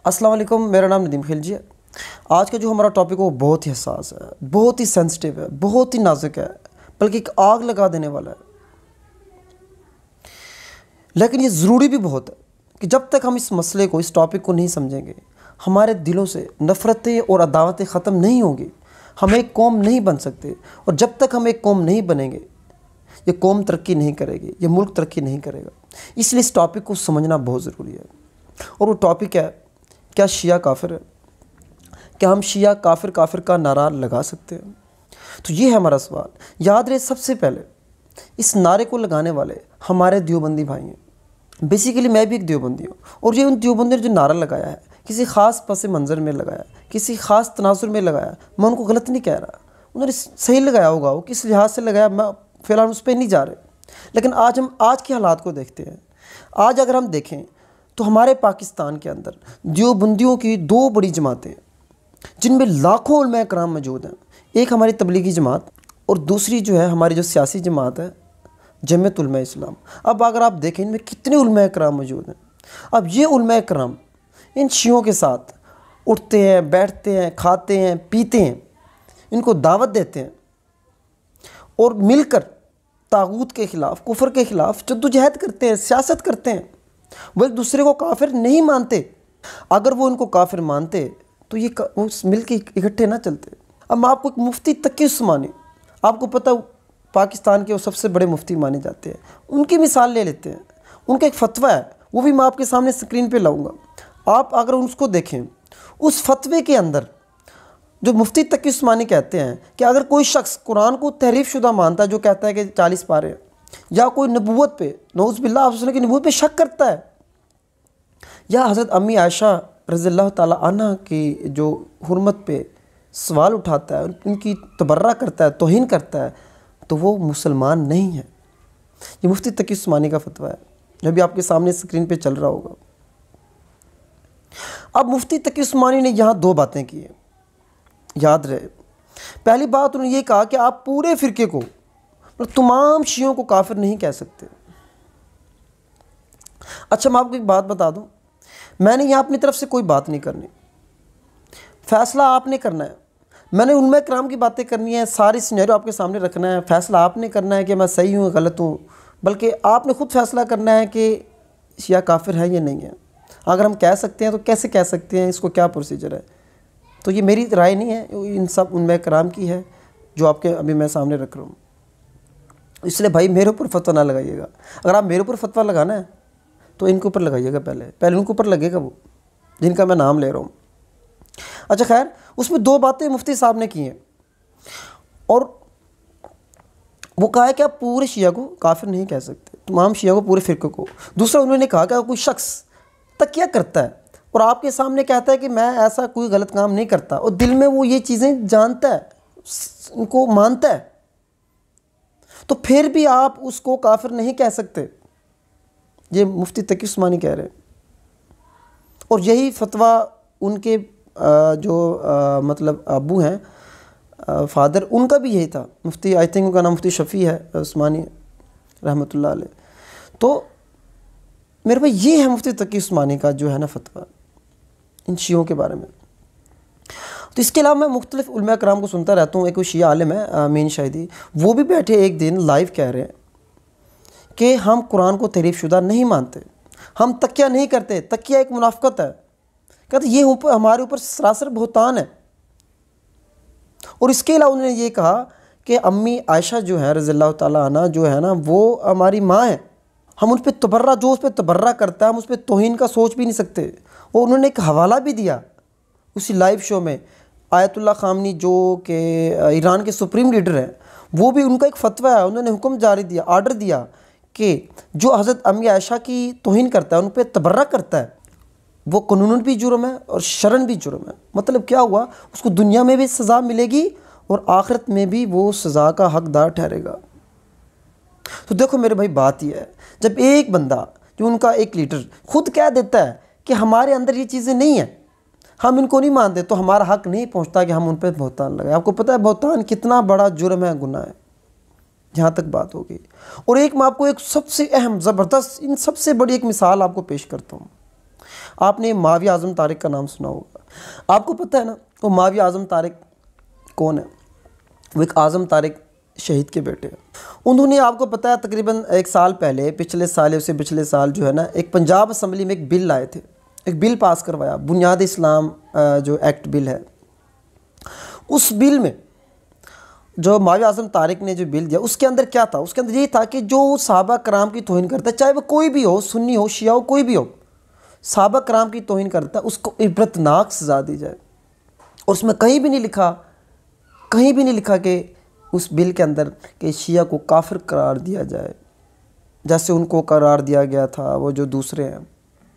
السلام علیکم، میرا نام ندیم خلجی ہے۔ آج کا جو ہمارا ٹاپک ہے وہ بہت ہی حساس ہے، بہت ہی سینسٹیو ہے، بہت ہی نازک ہے، بلکہ ایک آگ لگا دینے والا ہے۔ لیکن یہ ضروری بھی بہت ہے کہ جب تک ہم اس مسئلے کو، اس ٹاپک کو نہیں سمجھیں گے، ہمارے دلوں سے نفرتیں اور عداوتیں ختم نہیں ہوں گی، ہم ایک قوم نہیں بن سکتے۔ اور جب تک ہم ایک قوم نہیں بنیں گے، یہ قوم ترقی نہیں کرے گی، یہ ملک ترقی نہیں کرے گا۔ اس لیے اس ٹاپک کو سمجھنا بہت ضروری ہے۔ اور وہ ٹاپک ہے، کیا شیعہ کافر ہے؟ کیا ہم شیعہ کافر کافر کا نعرہ لگا سکتے ہیں؟ تو یہ ہے ہمارا سوال۔ یاد رہے، سب سے پہلے اس نعرے کو لگانے والے ہمارے دیوبندی بھائی ہیں۔ بیسیکلی میں بھی ایک دیوبندی ہوں، اور یہ ان دیوبندیوں نے جو نعرہ لگایا ہے، کسی خاص پس منظر میں لگایا، کسی خاص تناظر میں لگایا، میں ان کو غلط نہیں کہہ رہا، انہوں نے صحیح لگایا ہوگا، وہ کس لحاظ سے لگایا میں فی الحال اس پہ نہیں جا رہے۔ لیکن ہم آج کے حالات کو دیکھتے ہیں۔ آج اگر ہم دیکھیں تو ہمارے پاکستان کے اندر دیوبندیوں کی دو بڑی جماعتیں ہیں، جن میں لاکھوں علماء کرام موجود ہیں۔ ایک ہماری تبلیغی جماعت، اور دوسری جو ہے ہماری جو سیاسی جماعت ہے، جمعیت علماء اسلام۔ اب اگر آپ دیکھیں ان میں کتنے علماء کرام موجود ہیں۔ اب یہ علماء کرام ان شیعوں کے ساتھ اٹھتے ہیں، بیٹھتے ہیں، کھاتے ہیں، پیتے ہیں، ان کو دعوت دیتے ہیں، اور مل کر طاغوت کے خلاف، کفر کے خلاف جدوجہد کرتے ہیں، سیاست کرتے ہیں۔ وہ ایک دوسرے کو کافر نہیں مانتے۔ اگر وہ ان کو کافر مانتے تو وہ مل کے اکٹھے نہ چلتے۔ اب میں آپ کو ایک مفتی تقی عثمانی، آپ کو پتہ پاکستان کے وہ سب سے بڑے مفتی مانے جاتے ہیں، ان کی مثال لے لیتے ہیں۔ ان کا ایک فتویٰ ہے، وہ بھی میں آپ کے سامنے اسکرین پہ لاؤں گا۔ آپ اگر اس کو دیکھیں، اس فتوے کے اندر جو مفتی تقی عثمانی کہتے ہیں کہ اگر کوئی شخص قرآن کو تحریف شدہ مانتا ہے، جو کہتا ہے کہ 40 پارے ہیں، یا کوئی نبوت پہ، نعوذ باللہ آپ کی نبوت پہ شک کرتا ہے، یا حضرت امی عائشہ رضی اللہ تعالیٰ عنہ کی جو حرمت پہ سوال اٹھاتا ہے، ان کی تبرہ کرتا ہے، توہین کرتا ہے، تو وہ مسلمان نہیں ہے۔ یہ مفتی تقی عثمانی کا فتویٰ ہے، جو بھی آپ کے سامنے اسکرین پہ چل رہا ہوگا۔ اب مفتی تقی عثمانی نے یہاں دو باتیں کی ہیں، یاد رہے۔ پہلی بات انہوں نے یہ کہا کہ آپ پورے فرقے کو، تمام شیعوں کو کافر نہیں کہہ سکتے۔ اچھا، میں آپ کو ایک بات بتا دوں، میں نے یہاں اپنی طرف سے کوئی بات نہیں کرنی، فیصلہ آپ نے کرنا ہے۔ میں نے علماء کرام کی باتیں کرنی ہے، ساری سینیریو آپ کے سامنے رکھنا ہے، فیصلہ آپ نے کرنا ہے کہ میں صحیح ہوں غلط ہوں، بلکہ آپ نے خود فیصلہ کرنا ہے کہ شیعہ کافر ہے یا نہیں ہے۔ اگر ہم کہہ سکتے ہیں تو کیسے کہہ سکتے ہیں، اس کو کیا پروسیجر ہے؟ تو یہ میری رائے نہیں ہے، ان سب علماء کرام کی ہے جو آپ کے ابھی میں سامنے رکھ رہا ہوں۔ اس لیے بھائی میرے اوپر فتویٰ نہ لگائیے گا۔ اگر آپ میرے اوپر فتویٰ لگانا ہے تو ان کے اوپر لگائیے گا، پہلے ان کے اوپر لگے گا وہ جن کا میں نام لے رہا ہوں۔ اچھا خیر، اس میں دو باتیں مفتی صاحب نے کی ہیں، اور وہ کہا ہے کہ آپ پورے شیعہ کو کافر نہیں کہہ سکتے، تمام شیعہ کو، پورے فرقے کو۔ دوسرا انہوں نے کہا کہ اگر کوئی شخص تقیہ کرتا ہے اور آپ کے سامنے کہتا ہے کہ میں ایسا کوئی غلط کام نہیں کرتا، اور دل میں وہ یہ چیزیں جانتا ہے، ان کو مانتا ہے، تو پھر بھی آپ اس کو کافر نہیں کہہ سکتے۔ یہ مفتی تقی عثمانی کہہ رہے ہیں، اور یہی فتویٰ ان کے جو مطلب ابو ہیں، فادر، ان کا بھی یہی تھا۔ مفتی، آئی تھنک ان کا نام مفتی شفیع ہے عثمانی رحمۃ اللہ علیہ۔ تو میرے بھائی یہ ہے مفتی تقی عثمانی کا جو ہے نا فتویٰ ان شیعوں کے بارے میں۔ تو اس کے علاوہ میں مختلف علماء کرام کو سنتا رہتا ہوں۔ ایک کوئی شیعہ عالم ہے امین شاہدی، وہ بھی بیٹھے ایک دن لائیو کہہ رہے ہیں کہ ہم قرآن کو تحریف شدہ نہیں مانتے، ہم تقیہ نہیں کرتے، تقیہ ایک منافقت ہے۔ کہتے یہ ہمارے اوپر سراسر بہتان ہے۔ اور اس کے علاوہ انہوں نے یہ کہا کہ امی عائشہ جو ہے رضی اللہ تعالیٰ عنہ جو ہے نا، وہ ہماری ماں ہیں، ہم ان پہ تبرہ، جو اس پہ تبرہ کرتا ہے ہم اس پہ توہین کا سوچ بھی نہیں سکتے۔ اور انہوں نے ایک حوالہ بھی دیا اسی لائیو شو میں، آیت اللہ خامنی جو کہ ایران کے سپریم لیڈر ہیں، وہ بھی ان کا ایک فتویٰ ہے، انہوں نے حکم جاری دیا، آرڈر دیا کہ جو حضرت امی عائشہ کی توہین کرتا ہے، ان پہ تبرہ کرتا ہے، وہ قانون بھی جرم ہے اور شرعاً بھی جرم ہے۔ مطلب کیا ہوا، اس کو دنیا میں بھی سزا ملے گی اور آخرت میں بھی وہ سزا کا حقدار ٹھہرے گا۔ تو دیکھو میرے بھائی، بات یہ ہے، جب ایک بندہ جو ان کا ایک لیڈر خود کہہ دیتا ہے کہ ہمارے اندر یہ چیزیں نہیں ہیں، ہم ان کو نہیں مانتے، تو ہمارا حق نہیں پہنچتا کہ ہم ان پہ بہتان لگائیں۔ آپ کو پتہ ہے بہتان کتنا بڑا جرم ہے، گناہ ہے، جہاں تک بات ہوگی۔ اور ایک میں آپ کو ایک سب سے اہم، زبردست، ان سب سے بڑی ایک مثال آپ کو پیش کرتا ہوں۔ آپ نے ماویہ اعظم طارق کا نام سنا ہوگا، آپ کو پتہ ہے نا وہ ماویہ اعظم طارق کون ہے؟ وہ ایک اعظم طارق شہید کے بیٹے ہیں۔ انہوں نے، آپ کو پتہ ہے، تقریباً 1 سال پہلے، پچھلے سال سے پچھلے سال جو ہے نا، ایک پنجاب اسمبلی میں ایک بل لائے تھے، ایک بل پاس کروایا، بنیاد اسلام جو ایکٹ بل ہے۔ اس بل میں جو ماویہ اعظم طارق نے جو بل دیا، اس کے اندر کیا تھا؟ اس کے اندر یہ تھا کہ جو صحابہ کرام کی توہین کرتا ہے، چاہے وہ کوئی بھی ہو، سنی ہو، شیعہ ہو، کوئی بھی ہو، صحابہ کرام کی توہین کرتا ہے، اس کو عبرتناک سزا دی جائے۔ اور اس میں کہیں بھی نہیں لکھا کہ اس بل کے اندر کہ شیعہ کو کافر قرار دیا جائے، جیسے ان کو قرار دیا گیا تھا وہ جو دوسرے ہیں۔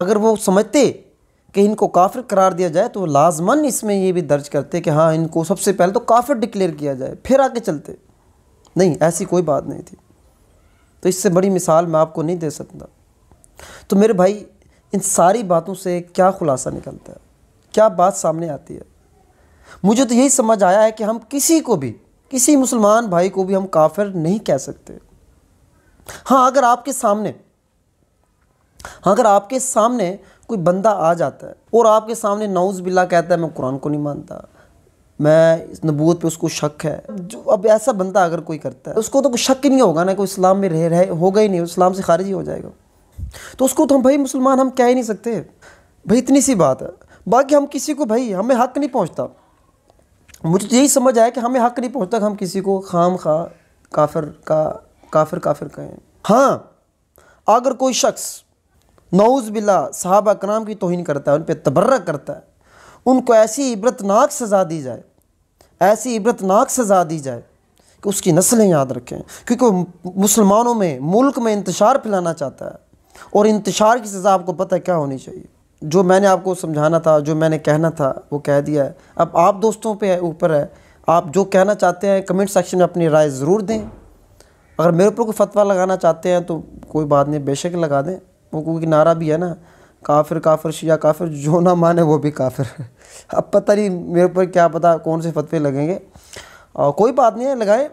اگر وہ سمجھتے کہ ان کو کافر قرار دیا جائے تو لازماً اس میں یہ بھی درج کرتے کہ ہاں ان کو سب سے پہلے تو کافر ڈکلیئر کیا جائے، پھر آگے چلتے۔ نہیں، ایسی کوئی بات نہیں تھی۔ تو اس سے بڑی مثال میں آپ کو نہیں دے سکتا۔ تو میرے بھائی، ان ساری باتوں سے کیا خلاصہ نکلتا ہے؟ کیا بات سامنے آتی ہے؟ مجھے تو یہی سمجھ آیا ہے کہ ہم کسی کو بھی، کسی مسلمان بھائی کو بھی ہم کافر نہیں کہہ سکتے۔ ہاں، اگر آپ کے سامنے کوئی بندہ آ جاتا ہے اور آپ کے سامنے نعوذ باللہ کہتا ہے میں قرآن کو نہیں مانتا، میں اس نبوت پہ اس کو شک ہے، اب ایسا بندہ اگر کوئی کرتا ہے، اس کو تو کوئی شک ہی نہیں ہوگا نا، کوئی اسلام میں ہوگا ہی نہیں، اسلام سے خارج ہی ہو جائے گا۔ تو اس کو تو ہم بھائی مسلمان ہم کہہ ہی نہیں سکتے بھائی، اتنی سی بات ہے۔ باقی ہم کسی کو، بھائی ہمیں حق نہیں پہنچتا، مجھے یہی سمجھ آیا کہ ہمیں حق نہیں پہنچتا کہ ہم کسی کو خام خواہ کافر کہیں۔ ہاں، اگر کوئی شخص نعوذ باللہ صحابہ کرام کی توہین کرتا ہے، ان پہ تبرک کرتا ہے، ان کو ایسی عبرتناک سزا دی جائے کہ اس کی نسلیں یاد رکھیں، کیونکہ وہ مسلمانوں میں، ملک میں انتشار پھیلانا چاہتا ہے، اور انتشار کی سزا آپ کو پتہ ہے کیا ہونی چاہیے۔ جو میں نے آپ کو سمجھانا تھا، جو میں نے کہنا تھا وہ کہہ دیا ہے۔ اب آپ دوستوں پہ اوپر ہے، آپ جو کہنا چاہتے ہیں کمنٹ سیکشن میں اپنی رائے ضرور دیں۔ اگر میرے اوپر کوئی فتویٰ لگانا چاہتے ہیں تو کوئی بات نہیں، بے شک لگا دیں۔ وہ کوئی نعرہ بھی ہے نا، کافر شیعہ کافر، جو نہ مانے وہ بھی کافر ہے۔ اب پتہ نہیں میرے اوپر کیا پتہ کون سے فتوے لگیں گے، اور کوئی بات نہیں ہے، لگائیں۔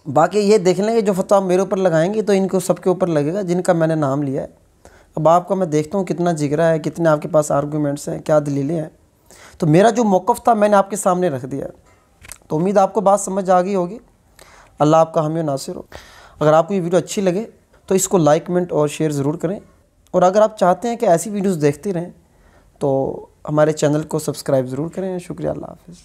باقی یہ دیکھ لیں کہ جو فتویٰ میرے اوپر لگائیں گے تو ان کو سب کے اوپر لگے گا جن کا میں نے نام لیا ہے۔ اب آپ کا میں دیکھتا ہوں کتنا جگرا ہے، کتنے آپ کے پاس آرگومنٹس ہیں، کیا دلیلیں ہیں۔ تو میرا جو موقف تھا میں نے آپ کے سامنے رکھ دیا ہے۔ تو امید آپ کو بات سمجھ آ گئی ہوگی۔ اللہ آپ کا حامی و ناصر ہو۔ اگر آپ کو یہ ویڈیو اچھی لگے تو اس کو لائک، کمنٹ اور شیئر ضرور کریں، اور اگر آپ چاہتے ہیں کہ ایسی ویڈیوز دیکھتے رہیں تو ہمارے چینل کو سبسکرائب ضرور کریں۔ شکریہ، اللہ حافظ۔